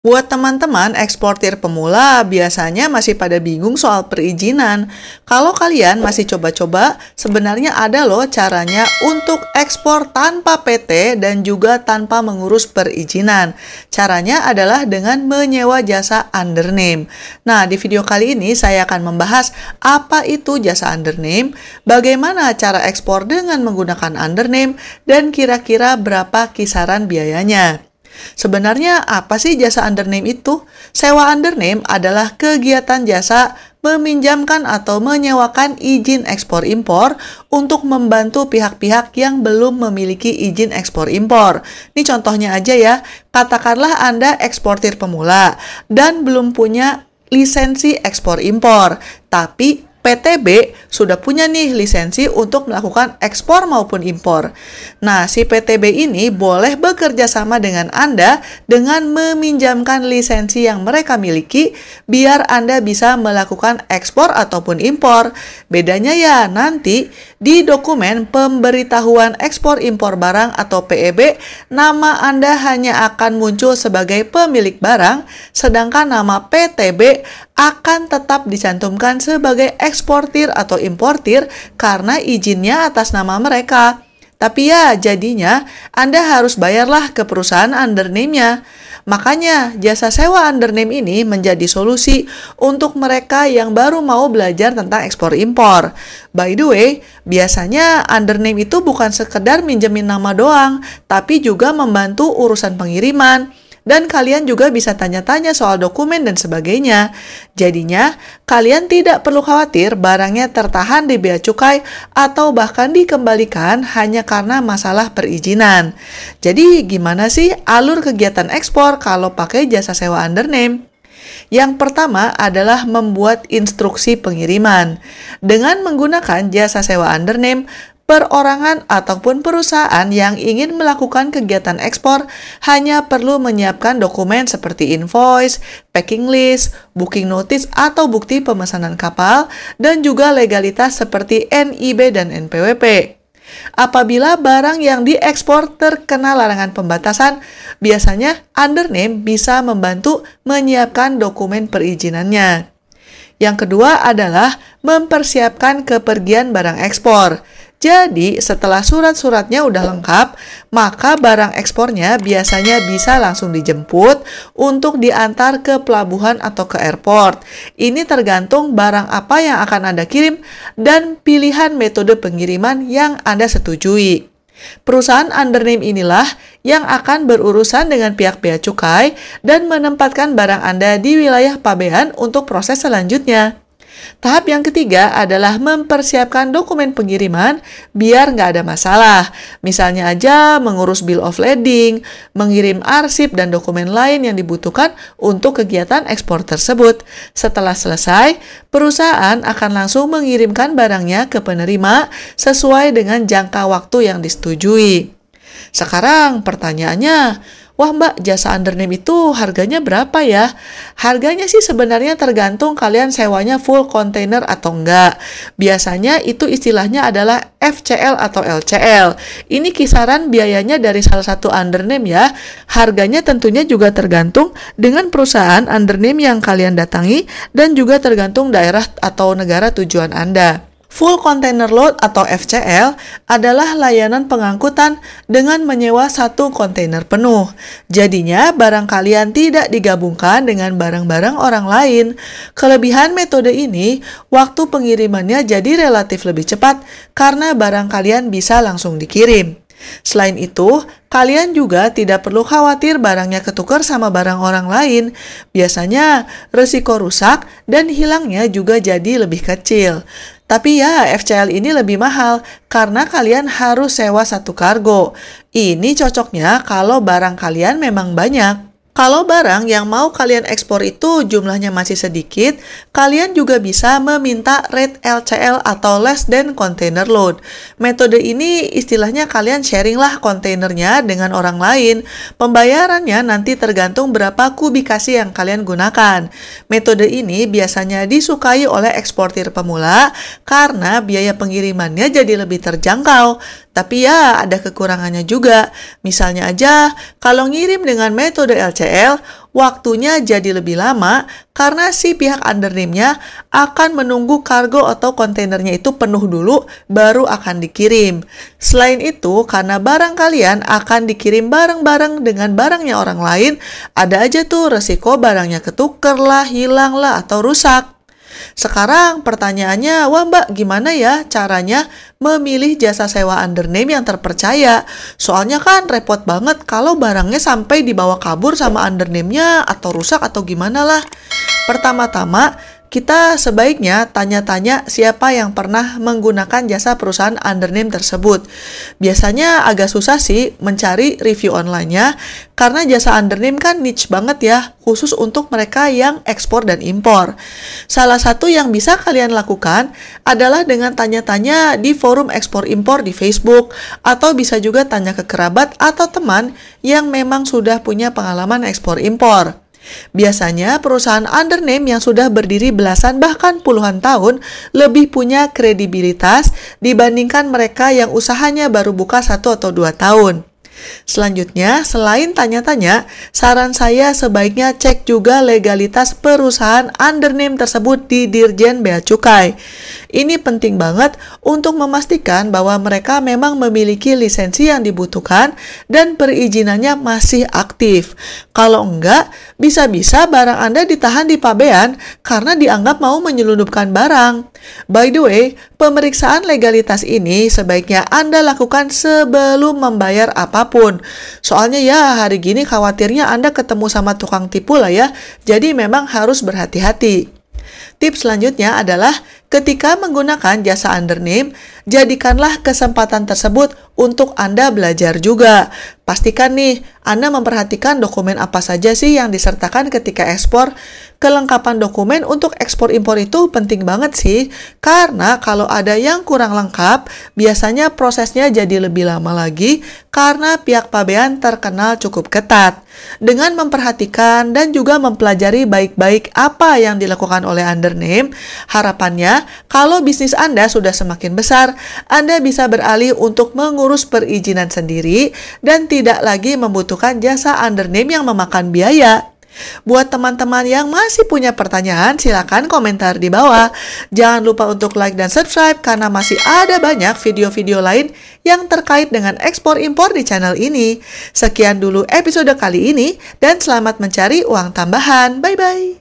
Buat teman-teman eksportir pemula, biasanya masih pada bingung soal perizinan. Kalau kalian masih coba-coba, sebenarnya ada loh caranya untuk ekspor tanpa PT dan juga tanpa mengurus perizinan. Caranya adalah dengan menyewa jasa undername. Nah, di video kali ini saya akan membahas apa itu jasa undername, bagaimana cara ekspor dengan menggunakan undername, dan kira-kira berapa kisaran biayanya. Sebenarnya apa sih jasa undername itu? Sewa undername adalah kegiatan jasa meminjamkan atau menyewakan izin ekspor-impor untuk membantu pihak-pihak yang belum memiliki izin ekspor-impor. Ini contohnya aja ya, katakanlah Anda eksportir pemula dan belum punya lisensi ekspor-impor, tapi PTB sudah punya nih lisensi untuk melakukan ekspor maupun impor. Nah, si PTB ini boleh bekerja sama dengan Anda dengan meminjamkan lisensi yang mereka miliki biar Anda bisa melakukan ekspor ataupun impor. Bedanya ya nanti di dokumen pemberitahuan ekspor impor barang atau PEB, nama Anda hanya akan muncul sebagai pemilik barang, sedangkan nama PTB akan tetap dicantumkan sebagai eksportir atau importir karena izinnya atas nama mereka. Tapi ya jadinya Anda harus bayarlah ke perusahaan undername-nya. Makanya jasa sewa undername ini menjadi solusi untuk mereka yang baru mau belajar tentang ekspor impor. By the way, biasanya undername itu bukan sekedar minjemin nama doang, tapi juga membantu urusan pengiriman. Dan kalian juga bisa tanya-tanya soal dokumen dan sebagainya. Jadinya, kalian tidak perlu khawatir barangnya tertahan di bea cukai atau bahkan dikembalikan hanya karena masalah perizinan. Jadi, gimana sih alur kegiatan ekspor kalau pakai jasa sewa undername? Yang pertama adalah membuat instruksi pengiriman. Dengan menggunakan jasa sewa undername, perorangan ataupun perusahaan yang ingin melakukan kegiatan ekspor hanya perlu menyiapkan dokumen seperti invoice, packing list, booking notice atau bukti pemesanan kapal, dan juga legalitas seperti NIB dan NPWP. Apabila barang yang diekspor terkena larangan pembatasan, biasanya undername bisa membantu menyiapkan dokumen perizinannya. Yang kedua adalah mempersiapkan kepergian barang ekspor. Jadi, setelah surat-suratnya udah lengkap, maka barang ekspornya biasanya bisa langsung dijemput untuk diantar ke pelabuhan atau ke airport. Ini tergantung barang apa yang akan Anda kirim dan pilihan metode pengiriman yang Anda setujui. Perusahaan undername inilah yang akan berurusan dengan pihak bea cukai dan menempatkan barang Anda di wilayah pabean untuk proses selanjutnya. Tahap yang ketiga adalah mempersiapkan dokumen pengiriman biar nggak ada masalah. Misalnya aja mengurus bill of lading, mengirim arsip dan dokumen lain yang dibutuhkan untuk kegiatan ekspor tersebut. Setelah selesai, perusahaan akan langsung mengirimkan barangnya ke penerima sesuai dengan jangka waktu yang disetujui. Sekarang pertanyaannya, wah Mbak, jasa undername itu harganya berapa ya? Harganya sih sebenarnya tergantung kalian sewanya full container atau enggak. Biasanya itu istilahnya adalah FCL atau LCL. Ini kisaran biayanya dari salah satu undername ya. Harganya tentunya juga tergantung dengan perusahaan undername yang kalian datangi dan juga tergantung daerah atau negara tujuan Anda. Full Container Load atau FCL adalah layanan pengangkutan dengan menyewa satu kontainer penuh. Jadinya barang kalian tidak digabungkan dengan barang-barang orang lain. Kelebihan metode ini, waktu pengirimannya jadi relatif lebih cepat karena barang kalian bisa langsung dikirim. Selain itu, kalian juga tidak perlu khawatir barangnya ketukar sama barang orang lain. Biasanya, risiko rusak dan hilangnya juga jadi lebih kecil. Tapi ya, FCL ini lebih mahal karena kalian harus sewa satu kargo. Ini cocoknya kalau barang kalian memang banyak. Kalau barang yang mau kalian ekspor itu jumlahnya masih sedikit, kalian juga bisa meminta rate LCL atau less than container load. Metode ini istilahnya kalian sharing lah kontainernya dengan orang lain. Pembayarannya nanti tergantung berapa kubikasi yang kalian gunakan. Metode ini biasanya disukai oleh eksportir pemula karena biaya pengirimannya jadi lebih terjangkau. Tapi ya ada kekurangannya juga. Misalnya aja, kalau ngirim dengan metode LCL, waktunya jadi lebih lama karena si pihak undername-nya akan menunggu kargo atau kontainernya itu penuh dulu baru akan dikirim. Selain itu, karena barang kalian akan dikirim bareng-bareng dengan barangnya orang lain, ada aja tuh resiko barangnya ketuker lah, hilang lah, atau rusak. Sekarang pertanyaannya, wah Mbak, gimana ya caranya memilih jasa sewa undername yang terpercaya? Soalnya kan repot banget kalau barangnya sampai dibawa kabur sama undername-nya atau rusak atau gimana lah. Pertama-tama, kita sebaiknya tanya-tanya siapa yang pernah menggunakan jasa perusahaan undername tersebut. Biasanya agak susah sih mencari review online-nya karena jasa undername kan niche banget ya, khusus untuk mereka yang ekspor dan impor. Salah satu yang bisa kalian lakukan adalah dengan tanya-tanya di forum ekspor-impor di Facebook, atau bisa juga tanya ke kerabat atau teman yang memang sudah punya pengalaman ekspor-impor. Biasanya perusahaan undername yang sudah berdiri belasan bahkan puluhan tahun lebih punya kredibilitas dibandingkan mereka yang usahanya baru buka 1 atau 2 tahun. Selanjutnya, selain tanya-tanya, saran saya sebaiknya cek juga legalitas perusahaan undername tersebut di Dirjen Bea Cukai. Ini penting banget untuk memastikan bahwa mereka memang memiliki lisensi yang dibutuhkan dan perizinannya masih aktif. Kalau enggak, bisa-bisa barang Anda ditahan di pabean karena dianggap mau menyelundupkan barang. By the way, pemeriksaan legalitas ini sebaiknya Anda lakukan sebelum membayar apapun. Soalnya ya hari gini khawatirnya Anda ketemu sama tukang tipu lah ya. Jadi memang harus berhati-hati. Tips selanjutnya adalah ketika menggunakan jasa undername, jadikanlah kesempatan tersebut untuk Anda belajar juga. Pastikan nih, Anda memperhatikan dokumen apa saja sih yang disertakan ketika ekspor. Kelengkapan dokumen untuk ekspor impor itu penting banget sih, karena kalau ada yang kurang lengkap, biasanya prosesnya jadi lebih lama lagi karena pihak pabean terkenal cukup ketat. Dengan memperhatikan dan juga mempelajari baik-baik apa yang dilakukan oleh undername, harapannya kalau bisnis Anda sudah semakin besar, Anda bisa beralih untuk mengurus perizinan sendiri dan tidak lagi membutuhkan jasa undername yang memakan biaya. Buat teman-teman yang masih punya pertanyaan, silakan komentar di bawah. Jangan lupa untuk like dan subscribe karena masih ada banyak video-video lain yang terkait dengan ekspor impor di channel ini. Sekian dulu episode kali ini dan selamat mencari uang tambahan. Bye-bye.